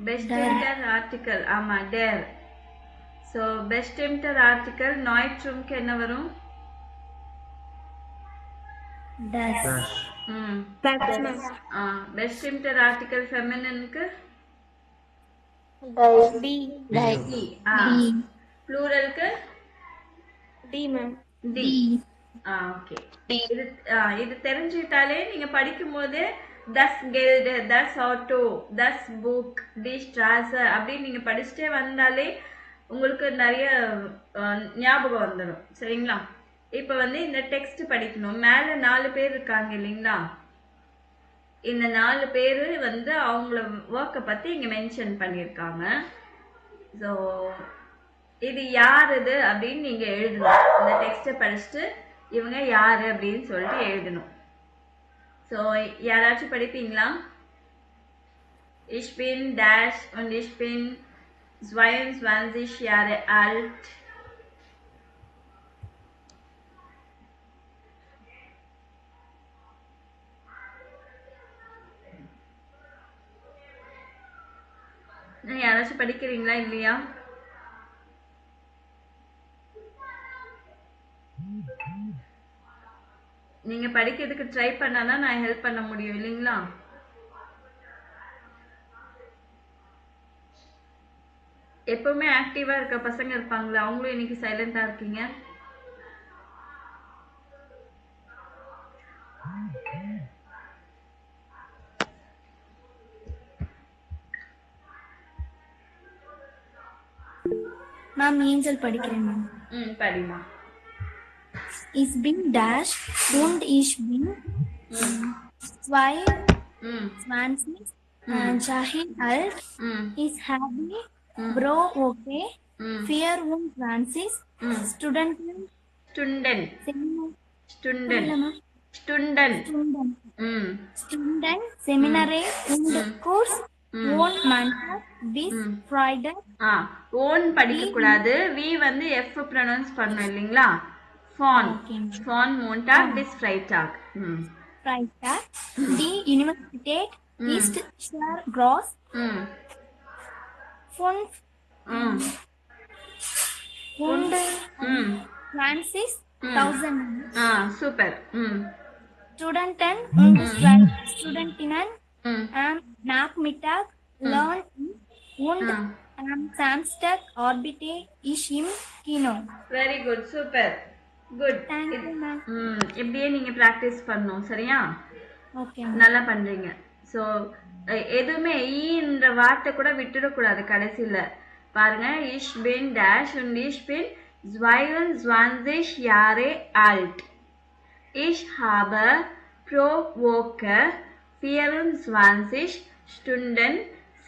Best இன்டர் ஆர்டிக்கல். ஆமா டேர். ஸோ பெஸ்ட் இன்டர் ஆர்டிக்கல் நாய்ட்ரூம்க்கு என்ன வரும்? பெஸ்ட் இன்டர் ஆர்டிக்கல் ஃபெமினினுக்கு ப்ளூரலுக்கு டி. ஓகே. இது தெரிஞ்சுக்கிட்டாலே நீங்க படிக்கும் போது தஸ் கெல்டு, தஸ் ஆட்டோ, தஸ் புக், டி ஸ்ட்ராஸ் அப்படின்னு நீங்க படிச்சுட்டே வந்தாலே உங்களுக்கு நிறைய ஞாபகம் வந்துடும். சரிங்களா? இப்ப வந்து இந்த டெக்ஸ்ட் படிக்கணும். மேல 4 பேர் இருக்காங்க இல்லைங்களா? இந்த 4 பேரு வந்து அவங்கள ஒர்க்கை பத்தி இங்க மென்ஷன் பண்ணியிருக்காங்க. ஸோ இது யாருது அப்படின்னு நீங்க எழுதணும். இந்த டெக்ஸ்ட்டை படிச்சுட்டு இவங்க யாரு அப்படின்னு சொல்லிட்டு எழுதணும். ஸோ யாராச்சும் படிப்பீங்களா? Ich bin dash und ich bin 22 Jahre alt. யாராச்சும் படிக்கிறீங்களா இல்லையா? நீங்க படிக்கிறதுக்கு ட்ரை பண்ணாதான் நான் ஹெல்ப் பண்ண முடியும் இல்லைங்களா? எப்பவுமே ஆக்டிவா இருக்க பசங்க இருப்பாங்களா? அவங்களும் இன்னைக்கு சைலண்டா இருக்கீங்க. மேம் ஏஞ்சல் படிக்கிறேன் ma'am. படிமா. Ich bin dash und ich bin 22 Jahre alt. Ich habe Bro okay 24 Stunden Seminare und Kurs ஓன் மன்டாக் bis Friday. ஓன் படிக்க கூடாது. வி வந்து எஃப் ப்ரொனவுன்ஸ் பண்ணனும் இல்லீங்களா? ஃபான் மோன்டாக் bis Freitag. Freitag. Die Universität ist sehr groß. 520,000. Super. Studenten und Studentinnen am Nachmittag lernen und am Samstag arbeite ich im Kino. Very good. Super. Good. Thank you, ma'am. இப்படியே நீங்க practice பண்ணணும். சரியா? Okay. நல்லா பண்றீங்க. So எதுவுமே ஈன்ற வார்த்தை கூட விட்டுடக்கூடாது கடைசியில. பாருங்க, ich bin dash und ich bin 22 Jahre alt. Ich habe pro Woche 24 Stunden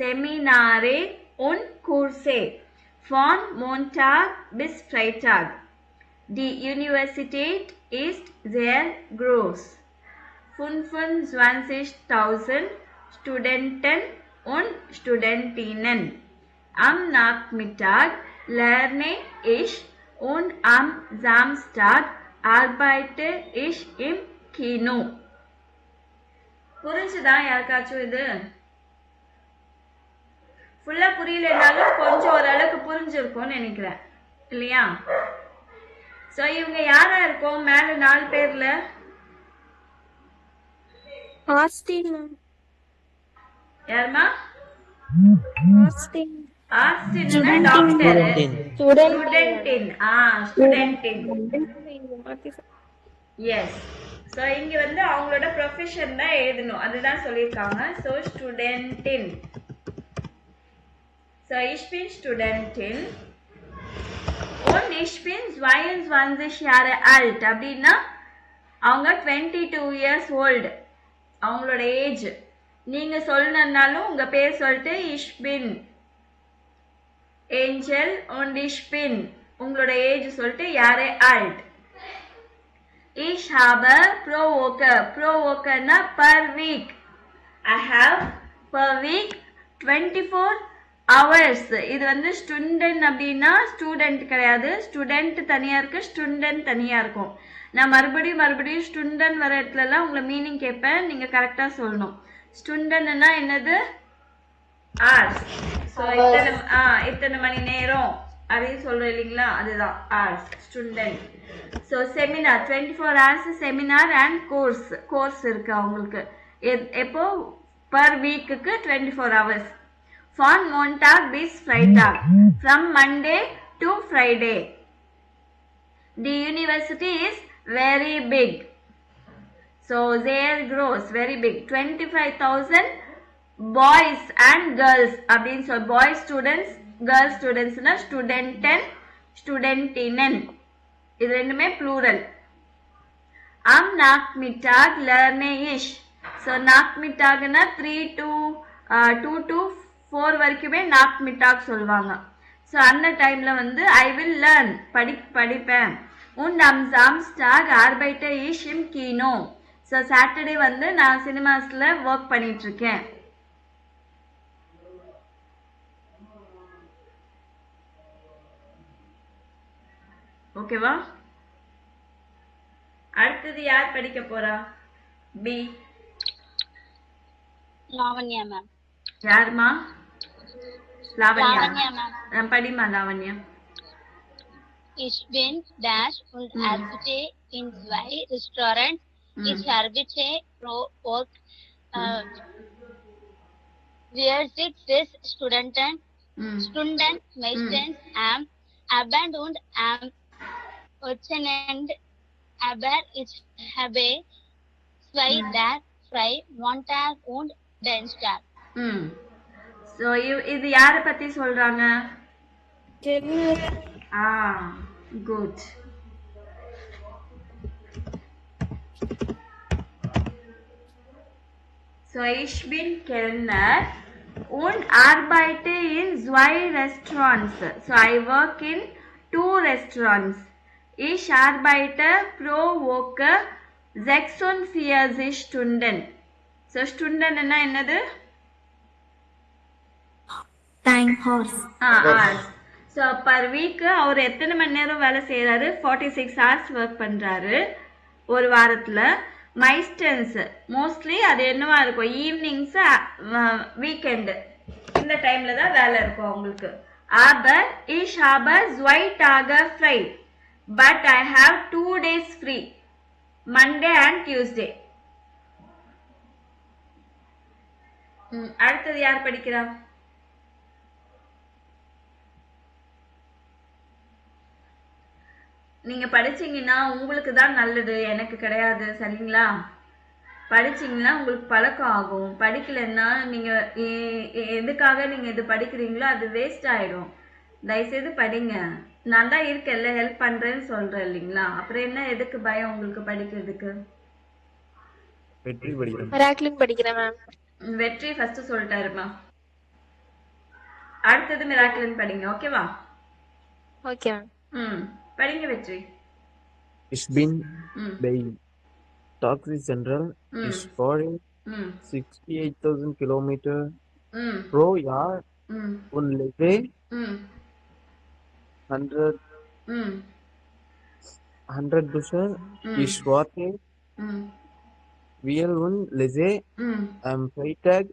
Seminare und Kurse von Montag bis Freitag. Die Universität ist sehr groß. 25,000 Studenten und Studentinnen. Am Nachmittag lerne ich und am Samstag arbeite ich im Kino. புரிஞ்சுதா யாருக்காச்சும்? இது ஃபுல்லா புரியலனாலும் கொஞ்சம் ஓரளவுக்கு புரிஞ்சிருக்கும்னு நினைக்கிறேன் இல்லையா? So இவங்க யாரா இருக்கும் மேல 4 பேர்ல? ஆஸ்டின். யாருமா? ஆஸ்டின். ஆஸ்டின்னா டாக்டர். ஸ்டூடென்டின். ஸ்டூடென்டின். எஸ். சோ இங்க வந்து அவங்களோட ப்ரொஃபஷன் தான் எழுதணும். அதுதான் சொல்லிருக்காங்க. So ஸ்டூடென்டின். So ich bin Studentin und ich bin 22 Jahre alt. அப்படின்னா அவங்க 22 years old. அவங்களோட ஏஜ். நீங்க சொல்லணும்னாலும் உங்க பேர் சொல்லிட்டு ich bin Angel und ich bin உங்களோட ஏஜ் சொல்லிட்டு Jahre alt. Ich habe pro Woche na per week. I have per week 24 hours. இது வந்து ஸ்டூடெண்ட் அப்படின்னா ஸ்டூடெண்ட் கிடையாது. ஸ்டூடெண்ட் தனியா இருக்கு, ஸ்டூடெண்ட் தனியா இருக்கும். நான் மறுபடியும் ஸ்டூடெண்ட் வர இடத்துல எல்லாம் உங்களை மீனிங் கேட்பேன். நீங்க கரெக்டா சொல்லணும். ஸ்டூடெண்ட்னா என்னது? hours. ஸோ இத்தனை மணி நேரம் அப்படின்னு சொல்றோம் இல்லைங்களா, அதுதான் hours. Student. So seminar 24 hours seminar and course இருக்கு அவங்களுக்கு. எப்போ பர் வீக்குக்கு 24 hours. Von Montag bis Freitag, from Monday to Friday. The university is very big. So there grows very big. 25,000 boys and girls. அப்படின்னு சொல் boys students, girls students னா studenten, studentinnen. இது ரெண்டுமே plural. Am Nachmittag lerne ich. So Nachmittag னா 2 to 4 வரைக்குமே Nachmittag சொல்வாங்க. So அந்த டைம்ல வந்து ஐ வில் லேர்ன் படிப்பேன். Und am Samstag arbeite ich im Kino. So Saturday வந்து நான் சினிமாஸ்ல ஒர்க் பண்ணிட்டு இருக்கேன். ஓகேவா? அடுத்தது யார் படிக்க போறா? பி. லாவண்யா மேம். யாருமா? லாவண்யா. லாவண்யா மேம். படிமா Lavanya. Ich bin dash und arbeite in 2 Restaurants. Ich arbeite pro Work. Wir sind Studenten meistens am Abend und am Wochenende, aber ich habe 2 Tage frei, Montag und Dienstag. So இது யாரை பத்தி சொல்றாங்க? Good. So ich bin Kellner und arbeite in 2 Restaurants. So I work in 2 restaurants. Ich arbeite pro Woche 46 Stunden. So Stunden என்னது? Time horse. hours. So per week அவர் எத்தனை மணி நேரம் வேலை செய்யறாரு? 46 hours work பண்றாரு ஒரு வாரத்துல. மைஸ்டன்ஸ் மோஸ்ட்லி அது என்னவா இருக்கும்? ஈவினிங்ஸ், வீக்கெண்ட், இந்த டைம்ல தான் வேலை இருக்கும் அவங்களுக்கு. Aber ich habe 2 Tage frei, but I have 2 days free, Monday and Tuesday. அடுத்தது யார் படிக்கிறா? நீங்க படிச்சீங்கன்னா உங்களுக்கு தான் நல்லது, எனக்கு கிடையாது. சரிங்களா? படிச்சீங்கன்னா உங்களுக்கு பழக்கம் ஆகும். படிக்கலன்னா நீங்க எதுக்காக நீங்க இது படிக்கிறீங்களோ அது வேஸ்ட் ஆயிடும். தயவுசெய்து படிங்க. நான் தான் இருக்கேன்ல, ஹெல்ப் பண்றேன்னு சொல்றேன் இல்லைங்களா, அப்புறம் என்ன எதுக்கு பயம் உங்களுக்கு படிக்கிறதுக்கு? படிக்கிறேன் மேம். வெற்றி ஃபர்ஸ்ட் சொல்லிட்டாருமா. அடுத்தது மிராக்கிளின் படிங்க. ஓகேவா? Okay ma'am. படிங்க வெற்றி. Ich bin bei Taxi Central is fahren 68,000 Kilometer pro Jahr und lebe 100 Busse. Ich warte viel und lese am Freitag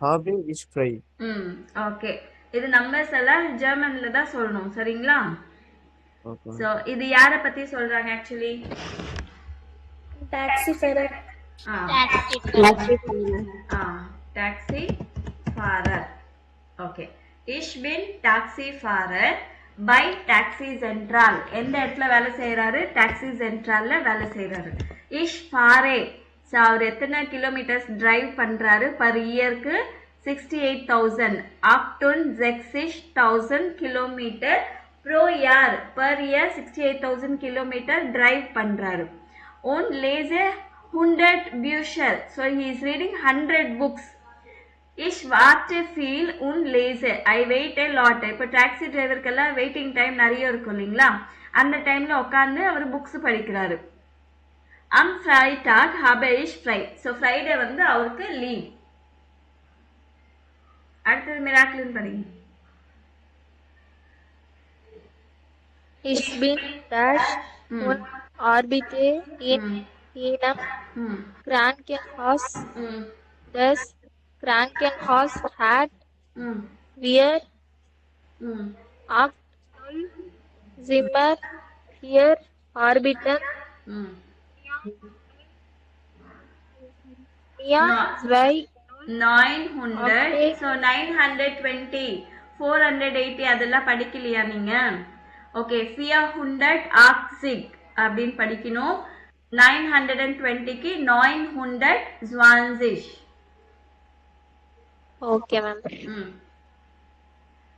habe ich frei. Okay, இது நம்பர்ஸ் எல்லாம் ஜெர்மன்ல தான் சொல்லணும். சரிங்களா? சோ இது யார பத்தி சொல்றாங்க? ஆக்சுவலி டாக்ஸி ஃபேரர். டாக்ஸி ஃபாரர். Okay. Ich bin Taxifahrer by Taxi Central. எந்த இடத்துல வேலை செய்யறாரு? டாக்ஸி சென்ட்ரல்ல வேலை செய்யறாரு. Ich fahre. சோ அவர் எத்தனை கிலோமீட்டர்ஸ் டிரைவ் பண்றாரு பர் இயருக்கு? 68,000. 68,000 kilometre pro year. Per year 68,000 kilometer drive பண்றாரு. Und lese 100 Bücher. So he is reading 100 books. Ich warte viel und lese. I wait a lot. இப்போ taxi டிரைவருக்கெல்லாம் waiting time நிறைய இருக்கும் இல்லைங்களா, அந்த டைம்ல உட்காந்து அவர் புக்ஸ் படிக்கிறாரு. Am Freitag habe ich frei. So Friday வந்து அவருக்கு லீவ். அடுத்தது மிராக்கிளின் படிங்க. Ich bin dash und arbeite in einem Krankenhaus. Das Krankenhaus hat ம் Weir, ம் Octal, Zimmer, Here, Orbital, ம் Mia, No. Zwei, 900 Octave. so 920 480 அதெல்லாம் படிக்கலையா நீங்க ஓகே 400 ஆக்சிக் அப்படின்னு படிக்கணும் 920க்கு 920 Okay, ma'am. ம்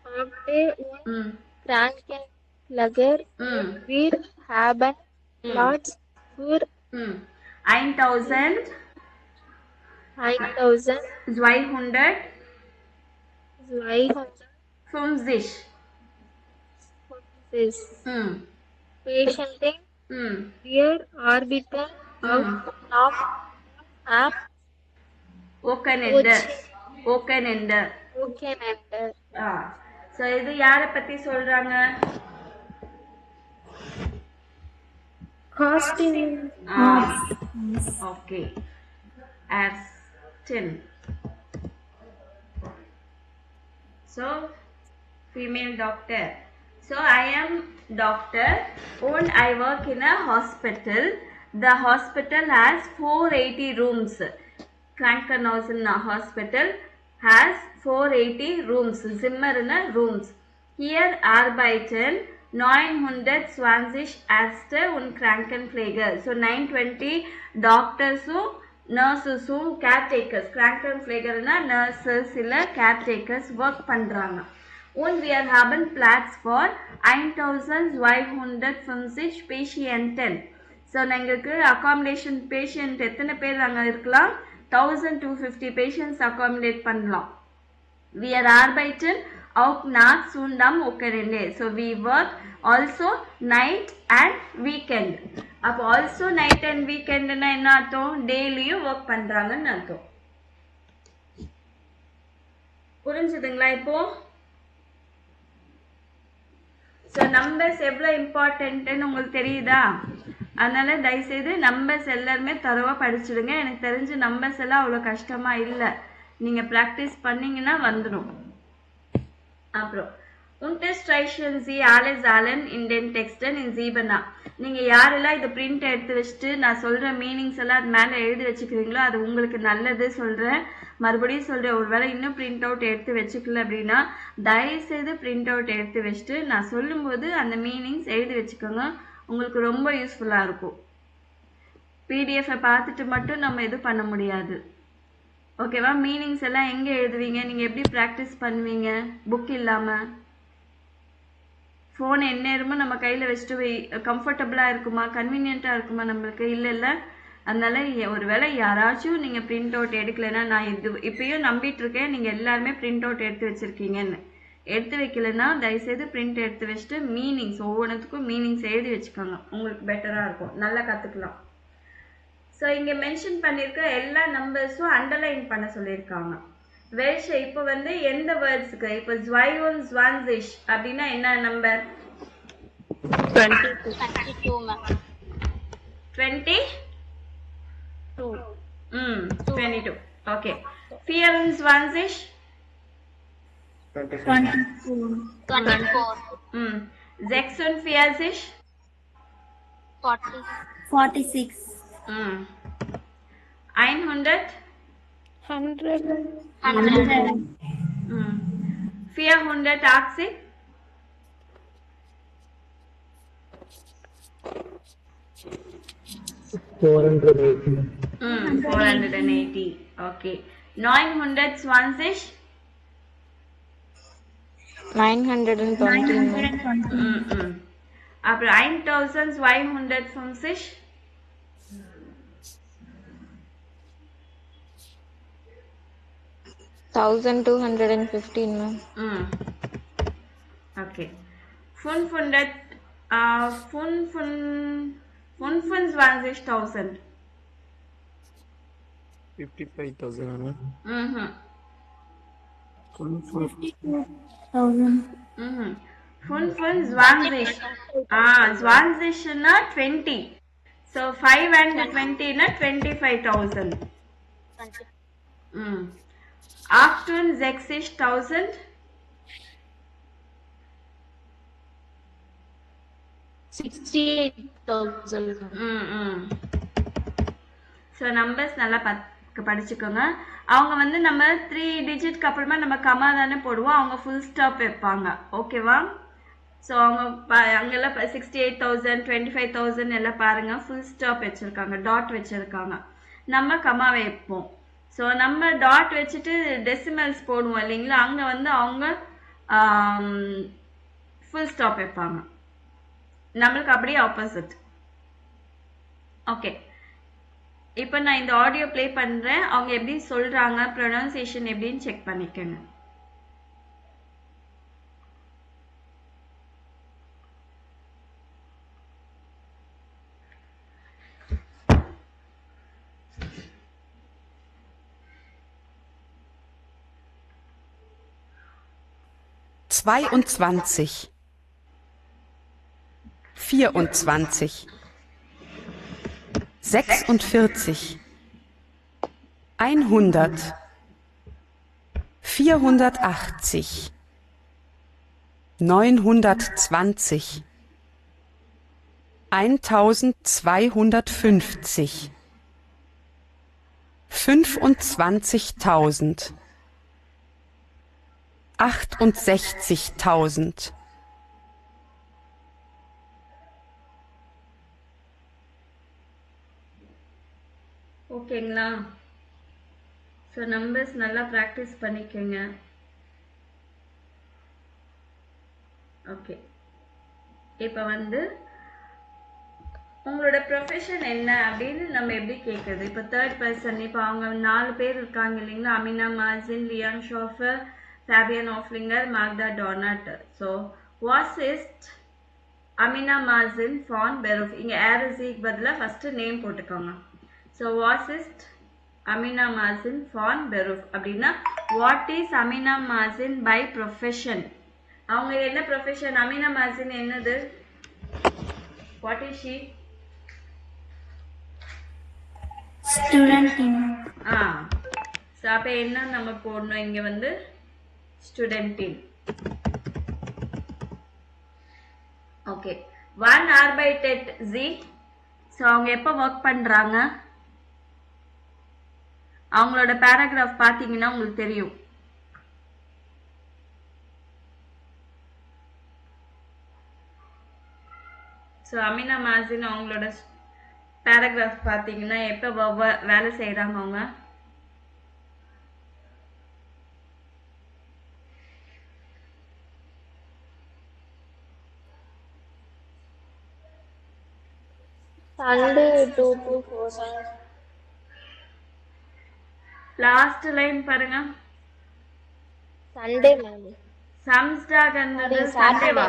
Octave, ம் Krankenlager, ம் Wir, Haben, Lords, Für, ம் 1000 1000, 200 200, 50 this. ம் Patienting, ம் Weir, Orbital, Out, Knock, App, ஓக்கன் enter ஓக்கன் enter Okay, Nender. So இது யாரை பத்தி சொல்றாங்க Costing, okay Aston so female doctor so I am doctor and I work in a hospital the hospital has 480 rooms Krankenhausen hospital has 480 rooms Zimmer rooms here arbeiten 920 Ärzte und Krankenpfleger so 920 doctors nurses caretakers Krankenpfleger nurses இல்ல caretakers work பண்றாங்க und wir haben Platz for 1250 Patienten so எங்களுக்கு accommodation patient எத்தனை பேர் அங்க இருக்கலாம் 1250 patients accommodate பண்ணலாம் wir arbeiten auch nachts und am Wochenende so we work also night and weekend அப்போ also night and weekend னா என்ன அர்த்தம் டெய்லியும் ஒர்க் பண்றாங்கன்னு அர்த்தம் புரிஞ்சுதுங்களா இப்போ ஸோ நம்பர்ஸ் எவ்வளோ இம்பார்ட்டன்ட்னு உங்களுக்கு தெரியுதா அதனால தயவுசெய்து நம்பர்ஸ் எல்லாருமே தரவா படிச்சுடுங்க எனக்கு தெரிஞ்ச நம்பர்ஸ் எல்லாம் அவ்வளோ கஷ்டமா இல்லை நீங்க ப்ராக்டிஸ் பண்ணீங்கன்னா வந்துடும் அப்புறம் Unterstreichen Sie alle Zahlen in den Texten in Siebena. நீங்க யாரெல்லாம் இதை பிரிண்ட் எடுத்து வச்சுட்டு நான் சொல்ற மீனிங்ஸ் எல்லாம் அது மேல எழுதி வச்சுக்கிறீங்களோ அது உங்களுக்கு நல்லது சொல்றேன் மறுபடியும் சொல்றேன் ஒருவேளை இன்னும் பிரிண்ட் அவுட் எடுத்து வச்சுக்கல அப்படின்னா தயவு செய்து பிரிண்ட் அவுட் எடுத்து வச்சுட்டு நான் சொல்லும்போது அந்த மீனிங்ஸ் எழுதி வச்சுக்கோங்க உங்களுக்கு ரொம்ப யூஸ்ஃபுல்லா இருக்கும் பிடிஎஃப் பார்த்துட்டு மட்டும் நம்ம இது பண்ண முடியாது ஓகேவா மீனிங்ஸ் எல்லாம் எங்க எழுதுவீங்க நீங்க எப்படி பிராக்டிஸ் பண்ணுவீங்க புக் இல்லாம ஃபோன் எந்நேரமும் நம்ம கையில வச்சுட்டு கம்ஃபர்டபுளா இருக்குமா கன்வீனியன்ட்டா இருக்குமா நம்மளுக்கு இல்ல அதனால ஒருவேளை யாராச்சும் நீங்க பிரிண்ட் அவுட் எடுக்கலைன்னா நான் இது இப்பயும் நம்பிட்டு இருக்கேன் நீங்க எல்லாருமே பிரிண்ட் அவுட் எடுத்து வச்சிருக்கீங்கன்னு எடுத்து வைக்கலன்னா தயவுசெய்து பிரிண்ட் எடுத்து வச்சுட்டு மீனிங்ஸ் ஒவ்வொன்றுத்துக்கும் மீனிங்ஸ் எழுதி வச்சுக்கோங்க உங்களுக்கு பெட்டரா இருக்கும் நல்லா கத்துக்கலாம் ஸோ இங்க மென்ஷன் பண்ணிருக்க எல்லா நம்பர்ஸும் அண்டர்லைன் பண்ண சொல்லியிருக்காங்க வெல்ஷ இப்போ வந்து எந்த வேர்ட்ஸ்க்கு இப்போ 22 அப்படின்னா என்ன நம்பர் 22 ma'am 20 22 ஓகே 24 24 40 46 100 480 480 okay 920 920. அப்புறம் 1250 1215 ma'am. Okay. 25,000. 55,000. 52,000. 25 na 20. So 5 and 20 na 25,000. 68,000. 68,000. So numbers நல்லா படிச்சுக்கோங்க. அவங்க வந்து நம்ம 3 டிஜிட்க்கு அப்புறமா நம்ம கமா தானே போடுவோம், அவங்க ஃபுல் ஸ்டாப் வைப்பாங்க. ஓகேவா? ஸோ அவங்க அங்கெல்லாம் 68,000 25,000 எல்லாம் பாருங்க ஃபுல் ஸ்டாப் வச்சிருக்காங்க, டாட் வச்சிருக்காங்க. நம்ம கமா வைப்போம். ஸோ நம்ம டாட் வச்சுட்டு டெசிமல்ஸ் போடுவோம் இல்லைங்களா, அங்கே வந்து அவங்க ஃபுல் ஸ்டாப் வைப்பாங்க. நம்மளுக்கு அப்படியே ஆப்போசிட். ஓகே, இப்போ நான் இந்த ஆடியோ ப்ளே பண்ணுறேன், அவங்க எப்படி சொல்கிறாங்க, ப்ரொனவுன்சியேஷன் எப்படின்னு செக் பண்ணிக்கோங்க. zweiundzwanzig, 24, 46, 100, 480, 920, 1250, 25.000, 68.000. ஓகேங்களா? ஸோ நம்பர்ஸ் நல்லா ப்ராக்டிஸ் பண்ணிக்கோங்க. ஓகே, இப்போ வந்து உங்களோட ப்ரொஃபஷன் என்ன அப்படின்னு நம்ம எப்படி கேட்குறது? இப்போ தேர்ட் பர்சன், இப்போ அவங்க 4 பேர் இருக்காங்க இல்லைங்களா, Amina Marcin, Leon Schafer, Fabian Aflinger, Magda Donat. So வாஸ் இஸ்ட் அமினா மார்சின் ஃபான் பெரூஃப். இங்கே ஏரசிக்கு பதிலாக ஃபஸ்ட்டு நேம் போட்டுக்கோங்க. ஸோ வாஸ் இஸ்ட் அமினா மார்சின் ஃபான் பெரூஃப் அப்படின்னா what is Amina Marcin by profession. அவங்க என்ன ப்ரொஃபஷன்? அமினா மார்சின் என்னது? What is she? Student in. So அப்போ என்ன நம்ம போடணும் இங்கே வந்து ஸ்டூடெண்ட் இன். Okay, 1 arbeitet sie. ஸோ அவங்க எப்போ ஒர்க் பண்ணுறாங்க? அவங்களோட பேராகிராஃப் பார்த்தீங்கன்னா உங்களுக்கு தெரியும். ஸோ அமினா மார்சின் அவங்களோட பேராகிராஃப் பார்த்தீங்கன்னா எப்போ வேலை செய்கிறாங்க அவங்க? Sunday 2 to 4. லாஸ்ட் லைன் பாருங்க. Sunday ma'am. சம்ஸ்டாக் அந்த சண்டேவா?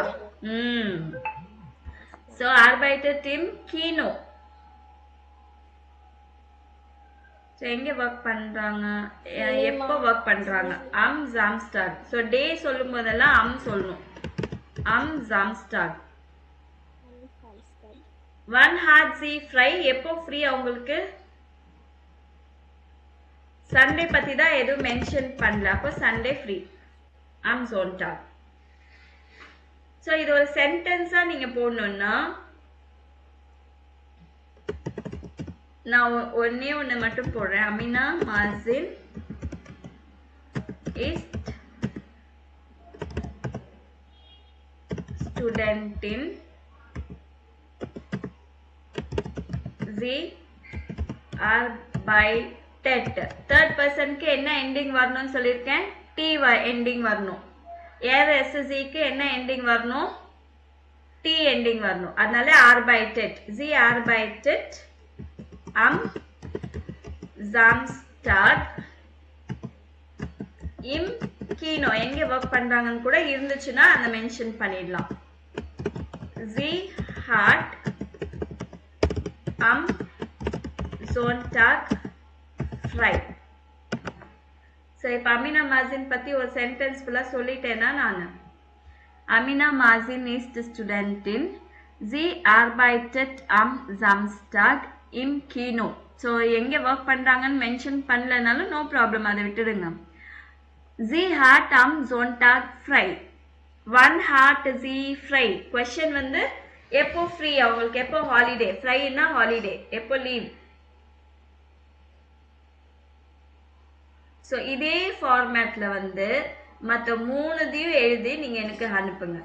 So arbeitet im Kino. So எங்கே ஒர்க் பண்ணுறாங்க, எப்போ ஒர்க் பண்ணுறாங்க? அம் சாம்ஸ்டாக். ஸோ டே சொல்லும் போதெல்லாம் அம் சொல்லணும். அம் சாம்ஸ்டாக். 1 hat sie frei. எப்போ ஃப்ரீ அவங்களுக்கு? சண்டே பற்றி தான் எதுவும் மென்ஷன் பண்ணல, அப்போ சண்டே ஃப்ரீ. அம் சோன்டாக். ஸோ இது ஒரு சென்டென்ஸாக நீங்கள் போடணுன்னா நான் ஒன்னே ஒன்று மட்டும் போடுறேன். அமினா மார்சின் இஸ் ஸ்டூடெண்டின். Sie arbeitet. தேர்ட் பர்சனுக்கு என்ன எண்டிங் வரணும்னு சொல்லியிருக்கேன்? டி எண்டிங் வரணும். ஏர்எஸ்சிக்கு என்ன எண்டிங் வரணும்? டி எண்டிங் வரணும். அதனால arbeitet. Sie arbeitet am Samstag im Kino. எங்கே ஒர்க் பண்றாங்கன்னு கூட இருந்துச்சுன்னா அந்த மென்ஷன் பண்ணிடலாம். Sie hat am Sonntag frei. So இப்போ அமினா மார்சின் பற்றி ஒரு சென்டென்ஸ் ஃபுல்லாக சொல்லிட்டேன்னா நான் அமினா மார்சின் இஸ் தி ஸ்டூடெண்டின். Sie arbeitet am Samstag im Kino. So எங்கே ஒர்க் பண்ணுறாங்கன்னு மென்ஷன் பண்ணலனாலும் நோ ப்ராப்ளம், அதை விட்டுடுங்க. Sie hat am Sonntag frei. Wann hat sie frei? Question வந்து எப்போ ஃப்ரீ அவங்களுக்கு, எப்போ ஹாலிடே. ஃப்ரைனா ஹாலிடே, எப்போ லீவ். ஸோ இதே ஃபார்மேட்ல வந்து மற்ற மூணுதையும் எழுதி நீங்க எனக்கு அனுப்புங்க.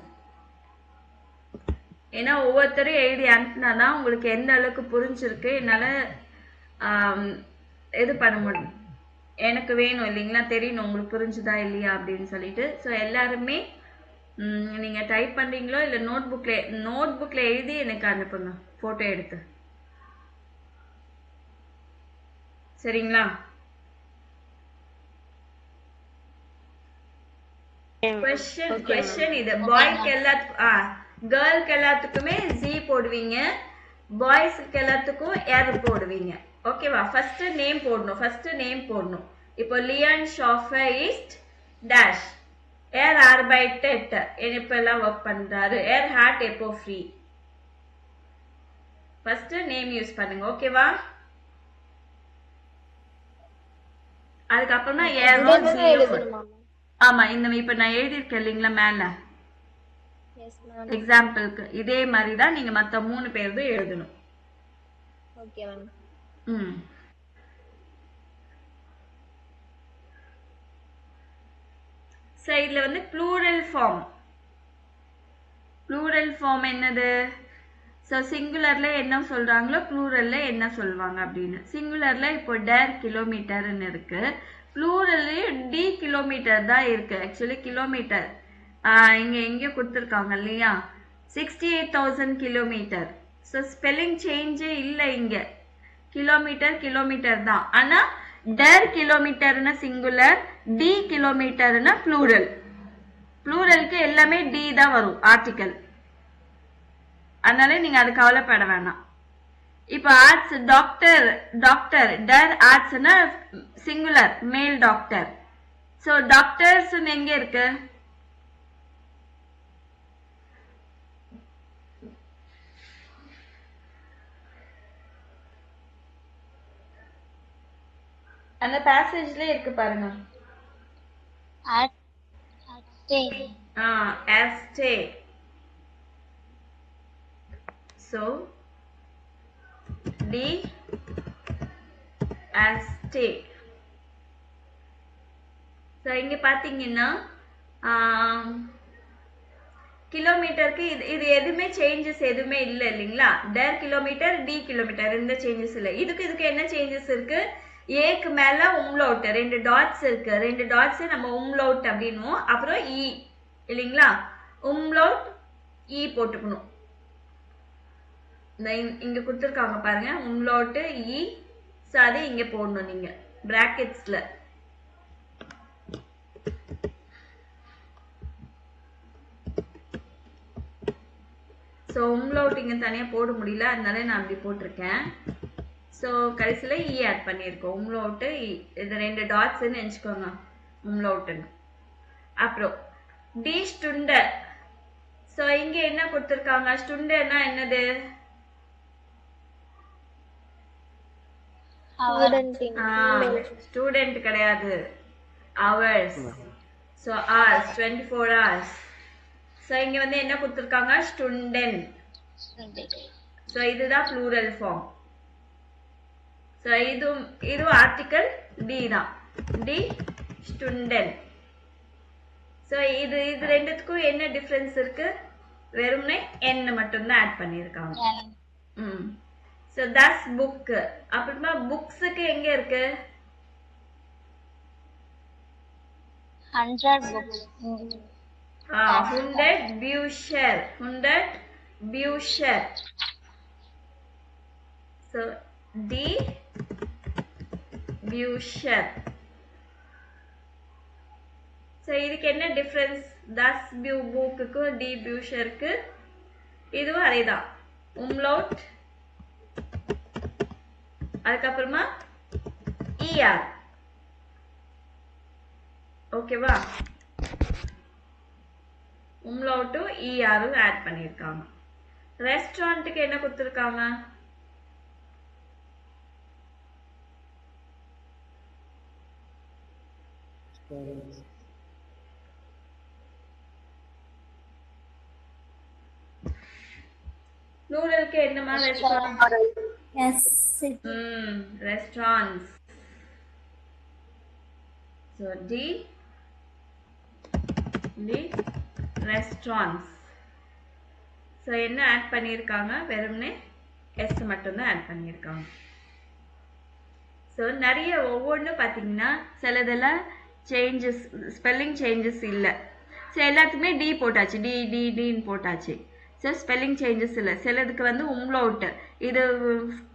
ஏன்னா ஒவ்வொருத்தரும் எழுதி அனுப்புனாதான் உங்களுக்கு எந்த அளவுக்கு புரிஞ்சிருக்கு என்னால இது பண்ண முடியும். எனக்கு வேணும் இல்லைங்களா, தெரியணும் உங்களுக்கு புரிஞ்சுதா இல்லையா அப்படின்னு சொல்லிட்டு. ஸோ எல்லாருமே நீங்க டைப் பண்றீங்களோ இல்ல நோட் புக்ல எழுதி எனக்கு அனுப்புங்க போட்டோ எடுத்து. சரிங்களா? क्वेश्चन இது பாய்க்கு எல்லாத்துக்கும் கேர்ள்க்கு எல்லாத்துக்குமே ஜி போடுவீங்க, பாய்ஸ்க்கு எல்லாத்துக்கும் எர் போடுவீங்க. ஓகேவா? ஃபர்ஸ்ட் நேம் போடணும். இப்போ லியான் ஷாஃபர் இஸ்ட் டேஷ், ஏர் ஆர்பைட்டட் இப்ப எல்லாம் ஒர்க் பண்றாரு, ஏர் ஹாட் எப்போ ஃப்ரீ. ஃபர்ஸ்ட் நேம் யூஸ் பண்ணுங்க. ஓகேவா? அதுக்கப்புறமா ஏர். ஆமா, இந்த இப்ப நான் எழுதியிருக்கேன் இல்லைங்களா மேல எக்ஸாம்பிளுக்கு, இதே மாதிரிதான் நீங்க மத்த 3 பேரும் எழுதணும். இதுல வந்து ப்ளூரல் ஃபார்ம் என்னது? ஸோ சிங்குலர்ல என்ன சொல்றாங்களோ ப்ளூரல்ல என்ன சொல்லுவாங்க அப்படின்னு. சிங்குலர்ல இப்போ டேர் கிலோமீட்டர்னு இருக்கு, ப்ளூரல்லையும் டி கிலோமீட்டர் தான் இருக்கு. ஆக்சுவலி கிலோமீட்டர் இங்க எங்க கொடுத்துருக்காங்க இல்லையா, 68,000 கிலோமீட்டர். ஸோ ஸ்பெல்லிங் சேஞ்சே இல்லை இங்க, கிலோமீட்டர் தான். ஆனா டேர் கிலோமீட்டர்னா சிங்குலர், டி கிலோமீட்டர்னா ப்ளூரல். ப்ளூரலுக்கு எல்லாமே டி தான் வரும் ஆர்டிக்கல், அதனால நீங்க அது கவலைப்பட வேணாம். இப்ப ஆர்ட்ஸ் டாக்டர் டர் ஆர்ட்ஸ்னா சிங்குலர் மேல் டாக்டர். சோ டாக்டர்ஸ் எங்க இருக்கு? அந்த பேசேஜ்ல இருக்கு பாருங்க. Stay. So D as stay. So இங்க பாத்தீங்கன்னா கிலோமீட்டருக்கு இது எதுவுமே சேஞ்சஸ் எதுவுமே இல்லை இல்லைங்களா. டேர் கிலோமீட்டர், டி கிலோமீட்டர், இந்த சேஞ்சஸ் இல்லை. இதுக்கு என்ன சேஞ்சஸ் இருக்கு? ஏக்கு மேல உம்லவுட் 2 டாட்ஸ் இருக்கு, 2 டாட்ஸ் நம்ம உம்லவுட் அப்படின்னுவோம். அப்புறம் இ இல்லைங்களா, உம்லவுட் இ போட்டுக்கணும். இங்க கொடுத்துருக்காங்க பாருங்க, உம்லவுட் இ. ஸோ அது இங்க போடணும் நீங்க பிராக்கெட்ஸ்ல. ஸோ உம்லவுட் இங்க தனியா போட முடியல, அதனால நான் அப்படி போட்டிருக்கேன். ஸோ கடைசியில் இ ஆட் பண்ணியிருக்கோம். உம்லவுட்டு இது 2 டாட்ஸ்ன்னு நினச்சிக்கோங்க உம்லவுட்டுன்னு. அப்புறம் டி ஸ்டுண்டர். ஸோ இங்கே என்ன கொடுத்துருக்காங்க? ஸ்டுண்டர்னா என்னது? ஸ்டூடெண்ட் கிடையாது, hours. So hours 24 hours. So இங்கே வந்து என்ன கொடுத்துருக்காங்க? ஸ்டுண்டன். ஸோ இதுதான் ப்ளூரல் ஃபார்ம். ஸோ இது ஆர்டிக்கல் டி தான், டி ஸ்டுண்டன். ஸோ இது ரெண்டுத்துக்கும் என்ன டிஃபரன்ஸ் இருக்கு? வெறும்னே என் மட்டும்தான் ஆட் பண்ணியிருக்காங்க. So thus book. அப்புறமா புக்ஸுக்கு எங்க இருக்கு? 100 books. 100 Bücher. So D Bücher. So இதுக்கு என்ன டிஃபரன்ஸ்? தஸ் புக்குக்கு டி பியூஷருக்கு இதுவும் அதேதான், உம்லவுட் அதுக்கப்புறமா ER. ஓகேவா? உம்லவுட்டும் ERம் ஆட் பண்ணியிருக்காங்க. ரெஸ்டாரண்ட்டுக்கு என்ன கொடுத்துருக்காங்க? ப்ளூரலுக்கு என்னமா restaurant? Yes. Restaurants. So D restaurants. So என்ன ஆட் பண்ணியிருக்காங்க? வெறும்னே எஸ் மட்டும்தான் ஆட் பண்ணியிருக்காங்க. ஸோ நிறைய ஒவ்வொன்றும் பார்த்தீங்கன்னா சிலதெல்லாம் சேஞ்சஸ், ஸ்பெல்லிங் சேஞ்சஸ் இல்லை. ஸோ எல்லாத்துக்குமே டி போட்டாச்சு, டின்னு போட்டாச்சு. ஸோ ஸ்பெல்லிங் சேஞ்சஸ் இல்லை. சிலதுக்கு வந்து உம்லோட், இது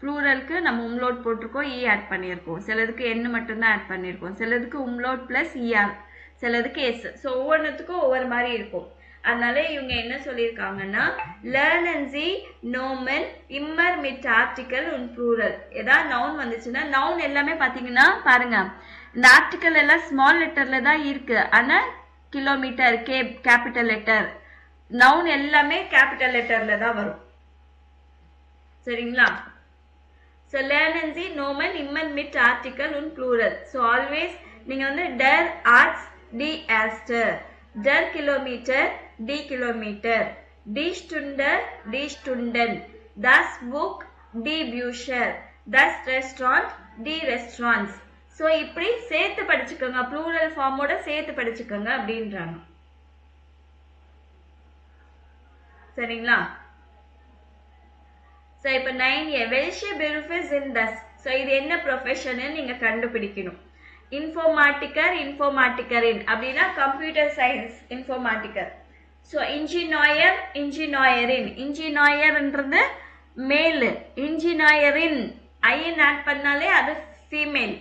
ப்ளூரலுக்கு நம்ம உம்லோட் போட்டிருக்கோம், இ ஆட் பண்ணியிருக்கோம். சிலதுக்கு என் மட்டும்தான் ஆட் பண்ணியிருக்கோம். சிலதுக்கு உம்லோட் ப்ளஸ் இஆர், சிலதுக்கு எஸ். ஸோ ஒவ்வொன்றுத்துக்கும் ஒவ்வொரு மாதிரி இருக்கும். அதனால இவங்க என்ன சொல்லியிருக்காங்கன்னா லேர்ன் அண்ட் சி நோமன் இம்மர் மிட் ஆர்டிக்கல் உன் ப்ளூரல். ஏதாவது நவுன் வந்துச்சுன்னா, நவுன் எல்லாமே பார்த்தீங்கன்னா பாருங்க, இந்த ஆர்டிக்கல் எல்லாம் ஸ்மால் லெட்டர்ல தான் இருக்கு. ஆனால் கிலோமீட்டர் கேபிட்டல் லெட்டர், நவுன் எல்லாமே கேபிட்டல் லெட்டர்ல தான் வரும். சரிங்களா? ஸோ லேர்ன் அண்ட் சி நோமன் இம்மர் மிட் ஆர்டிக்கல் உன் ப்ளூரல். ஸோ ஆல்வேஸ் நீங்க வந்து டர் ஆர்ட்ஸ் டி ஆஸ்டர், der Kilometer, die Kilometer, die Stunde, die Stunden, das Buch, die Bücher, das Restaurant, die Restaurants. So இப்படி சேர்த்து படிச்சுக்கோங்க, ப்ளூரல் ஃபார்மோட சேர்த்து படிச்சுக்கோங்க அப்படின்றாங்க. சரிங்களா? ஸோ இப்போ 9A welche Berufe sind das? So இது என்ன ப்ரொஃபஷன் நீங்க கண்டுபிடிக்கணும். இன்ஃபோர்மாட்டிக்கர், இன்ஃபோர்மாட்டிக்கரின் அப்படின்னா கம்ப்யூட்டர் சயின்ஸ் இன்ஃபோர்மாட்டிக்கர். ஸோ இன்ஜினியர், இன்ஜினியரின், இன்ஜினியர்ன்றது மேல், இன்ஜினியரின் ஐயன் ஆட் பண்ணாலே அது ஃபீமேல்.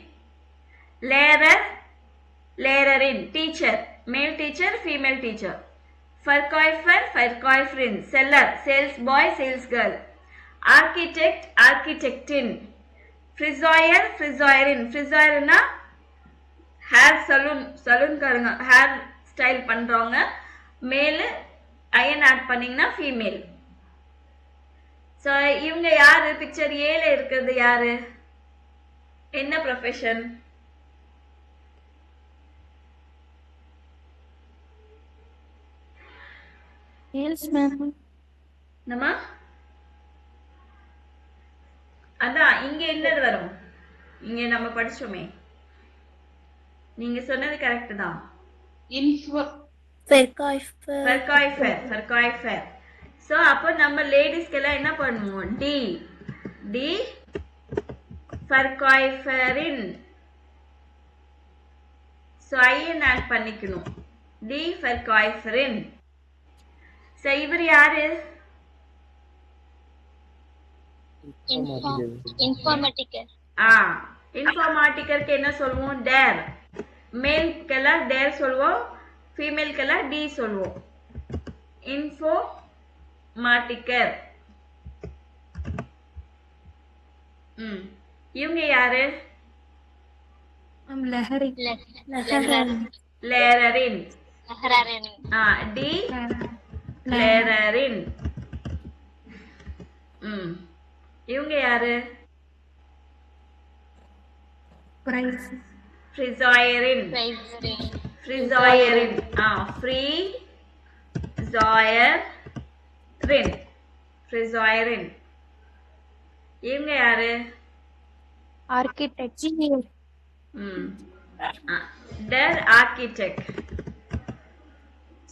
லேரர், லேரரின், teacher, male teacher, female teacher. ஃபர்காய்ஃபர், ஃபர்காய்ஃபரின், seller, sales boy, sales girl. Architect, ஆர்கிடெக்டின். ஃப்ரிசாயர், ஃப்ரிசாயரின், ஃப்ரிசாயர்னா ஹேர் சலூன், சலூன்காரங்க ஹேர் ஸ்டைல் பண்றவங்க, மேலு, அயன் ஆட் பண்ணீங்கன்னா ஃபீமேல். ஸோ இவங்க யாரு? பிக்சர் ஏல இருக்கிறது யாரு? என்ன ப்ரொஃபஷன்? Salesman. நம்ம அதான் இங்க என்னது வரும்? இங்க நம்ம படிச்சோமே, நீங்க சொன்னது கரெக்ட் தான். Verkäufer. ஃபர்காய்ஃபர், ஃபர்காய்ஃபர். ஸோ அப்போ நம்ம லேடிஸ்க்கெல்லாம் என்ன பண்ணுவோம்? டி டி ஃபர்காய்ஃபரின். ஸோ ஐயன் ஆட் பண்ணிக்கணும், டி ஃபர்காய்ஃபரின். ஸோ இவர் யாரு? இன்ஃபார்மேட்டிக்கர். இன்ஃபார்மாட்டிக்கருக்கு என்ன சொல்லுவோம்? டேர். மேல்க்கெல்லாம் டேர் சொல்லுவோம், ஃபீமேல்க்கெல்லாம் டி சொல்லுவோம். இன்ஃபோர்மாட்டிக்கர். இவங்க யாரு? Lahari. லேரரின். டி லேரரின். இவங்க யாரு? Price. ஃப்ரிசாயரின். ஃப்ரிசாயரின். ஃப்ரிசாயரின். ஃப்ரிசாயரின். இவங்க யாரு? Architect. Der Architect.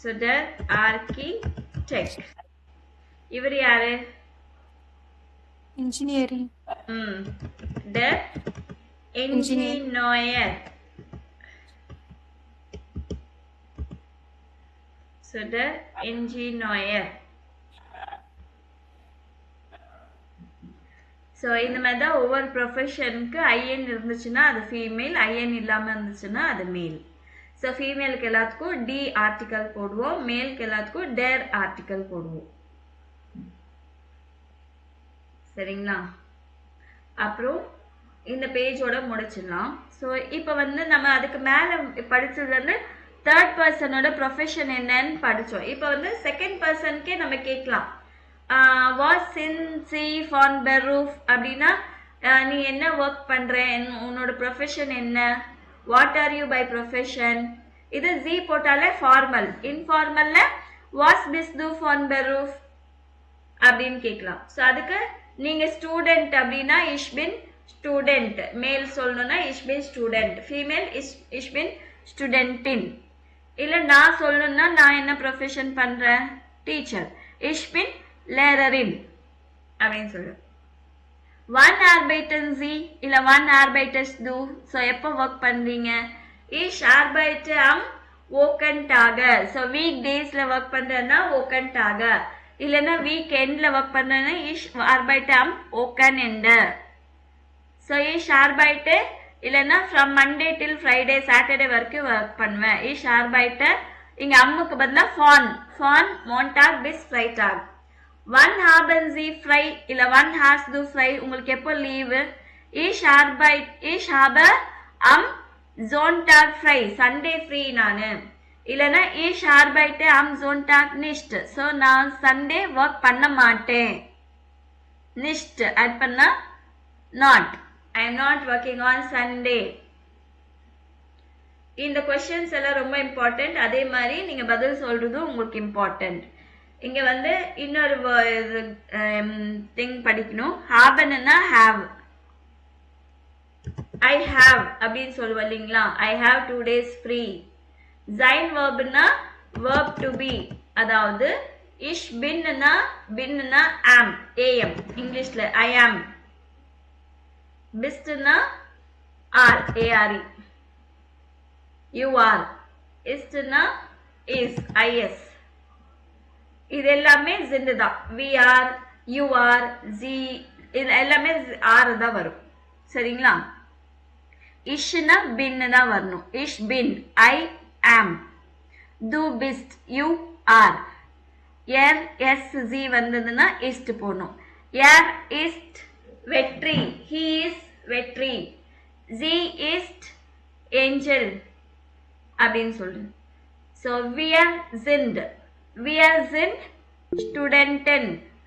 So der Architect. இவர் யாரு? Engineering. Der Engineer. So der Engineer. So இந்த மாதிரி தான் ஒவ்வொரு ப்ரொஃபஷனுக்கு ஐஎன் இருந்துச்சுன்னா அது ஃபீமேல், ஐஎன் இல்லாமல் இருந்துச்சுன்னா அது மேல். ஸோ ஃபீமேலுக்கு எல்லாத்துக்கும் டி ஆர்டிக்கல் போடுவோம், மேலுக்கு எல்லாத்துக்கும் டேர் ஆர்டிக்கல் போடுவோம். சரிங்களா? அப்புறம் இந்த பேஜோட முடிச்சிடலாம். ஸோ இப்போ வந்து நம்ம அதுக்கு மேலே படித்தது வந்து தேர்ட் பர்சனோட ப்ரொஃபஷன் என்னன்னு படித்தோம். இப்போ வந்து செகண்ட் பர்சனுக்கே நம்ம கேட்கலாம். வாஸ் சின் சி ஃபான் பெரூஃப் அப்படின்னா நீ என்ன ஒர்க் பண்ற, உன்னோட ப்ரொஃபஷன் என்ன, what are you by profession. இது ஜி போட்டாலே ஃபார்மல். இன்ஃபார்மல்ல வாஸ் பிஸ் டு ஃபான் பெரூஃப், அப்படின்னு கேட்கலாம். ஸோ அதுக்கு நீங்க ஸ்டூடெண்ட் அப்படின்னா ich bin ஸ்டூடெண்ட், மேல் சொல்லணும்னா ich bin student, female ich bin ஸ்டூடெண்டின். இல்ல நான் சொல்லணும்னா நான் என்ன ப்ரொஃபஷன் பண்றேன், டீச்சர், ich bin lehrerin அப்படின்னு சொல்லுவேன். Wann arbeiten Sie இல்ல wann arbeitest du? ஸோ எப்போ ஒர்க் பண்றீங்க? Ich arbeite am Wochentag. So week டேஸ்ல ஒர்க் பண்றேன்னா Wochentag. இல்லைன்னா வீக் எண்ட்ல ஒர்க் பண்றேன்னா ich arbeite am Wochenende. So ich arbeite இல்லைன்னா from Monday till Friday Saturday வரைக்கும் ஒர்க் பண்ணுவேன். ich arbeite இங்க அம்முக்கு பதிலாக von Montag bis Freitag. Wann haben Sie frei இல்ல wann hast du frei? உங்களுக்கு எப்போ leave? ich habe am Sonntag frei. Sunday free நானு. இல்லைன்னா ich arbeite am Sonntag nicht. So நான் சண்டே ஒர்க் பண்ண மாட்டேன். nicht ஆட் பண்ணா not. I am not working on Sunday. இந்த questions எல்லாம் ரொம்ப இம்பார்ட்டன்ட். அதே மாதிரி நீங்க பதில் சொல்றதும் உங்களுக்கு இம்பார்ட்டன்ட். இங்க வந்து இன்னொரு திங் படிக்கணும். ஹாபன்னா have. I have அப்படின்னு சொல்லுவோம் இல்லைங்களா, I have 2 days free. sein verbனா verb to be, அதாவது ich binனா am, இங்கிலீஷ்ல I am. bistனா are, are. you are. istனா is, is. இது எல்லாமே sind தான். we are, you are, ze, இது எல்லாமே are தான் வரும். சரிங்களா? ishனா bin தான் வரணும். ich bin, I am. du bist, you are. sie வந்ததுன்னா ist போடணும். ist வெற்றி, he is வெற்றி. sie ist angel அப்படின்னு சொல்றேன். so wir sind studenten.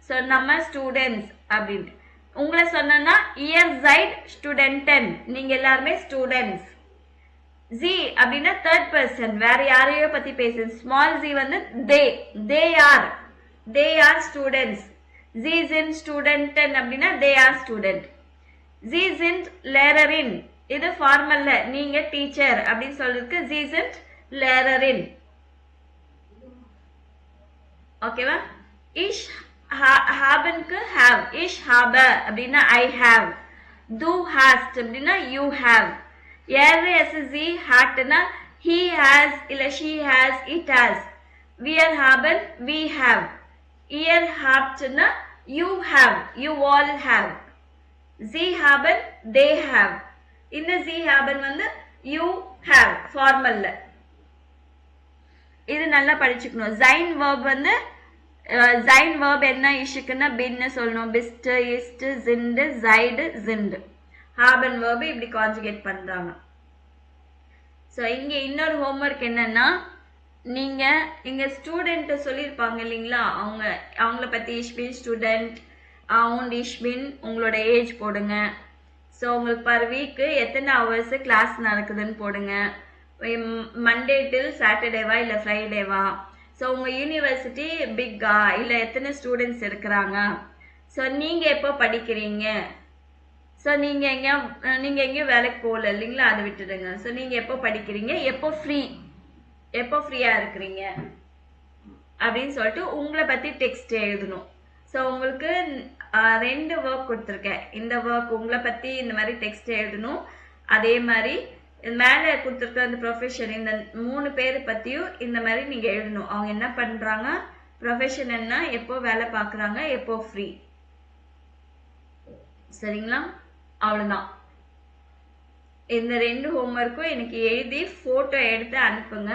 so நம்ம students அப்படின்னு. உங்களை சொன்னா ihr seid studenten, நீங்க எல்லாருமே students. sie அப்படின்னா third person, வேற யாரையோ பத்தி பேசுது. small z வந்து they are students. sie sind studenten அப்படின்னா they are student. sie sind lehrerin, இது ஃபார்மல்ல நீங்க டீச்சர் அப்படின்னு சொல்றதுக்கு sie sind lehrerin. ஓகேவா? ich habenக்கு have, ich habe அப்படின்னா I have. du hast அப்படின்னா you have. sie hatனா he has இல்ல she has, it has. wir haben we have. ihr habtனா you have, you all have. sie haben they have. இந்த sie haben வந்து you have ஃபார்மல்ல. இது நல்லா படிச்சுக்கணும். sein verb வந்து sein verb என்ன இஷ்க்குன்னா பின்னு சொல்லணும். bist, ist, sind, seid, sind. haben verb இப்படி conjugate பண்றாங்க. So இங்க இன்னொரு ஹோம்ஒர்க் என்னன்னா, நீங்க இங்க ஸ்டூடெண்ட் சொல்லியிருப்பாங்க இல்லைங்களா, அவங்கள பத்தி ich bin student und ich bin உங்களோட ஏஜ் போடுங்க. ஸோ உங்களுக்கு பர் வீக்கு எத்தனை ஹவர்ஸ் கிளாஸ் நடக்குதுன்னு போடுங்க. மண்டே டில் சாட்டர்டேவா இல்லை ஃப்ரைடேவா. ஸோ உங்கள் யூனிவர்சிட்டி பிக்கா இல்லை எத்தனை ஸ்டூடெண்ட்ஸ் இருக்கிறாங்க. ஸோ நீங்கள் எப்போ படிக்கிறீங்க. ஸோ நீங்கள் எங்கேயும் வேலைக்கு போகல இல்லைங்களா, அதை விட்டுடுங்க. ஸோ நீங்கள் எப்போ படிக்கிறீங்க, எப்போ ஃப்ரீயாக இருக்கிறீங்க அப்படின்னு சொல்லிட்டு உங்களை பற்றி டெக்ஸ்ட் எழுதணும். ஸோ உங்களுக்கு 2 ஒர்க் கொடுத்துருக்கேன். இந்த ஒர்க் உங்களை பற்றி இந்த மாதிரி டெக்ஸ்ட் எழுதணும். அதே மாதிரி மேலே கொடுத்துருக்க அந்த ப்ரொஃபஷன், இந்த 3 பேர் பற்றியும் இந்த மாதிரி நீங்கள் எழுதணும். அவங்க என்ன பண்ணுறாங்க, ப்ரொஃபஷன் என்ன, எப்போ வேலை பார்க்குறாங்க, எப்போ ஃப்ரீ. சரிங்களா? அவ்வளோதான். இந்த 2 ஹோம்ஒர்க்கும் எனக்கு எழுதி ஃபோட்டோ எடுத்து அனுப்புங்க.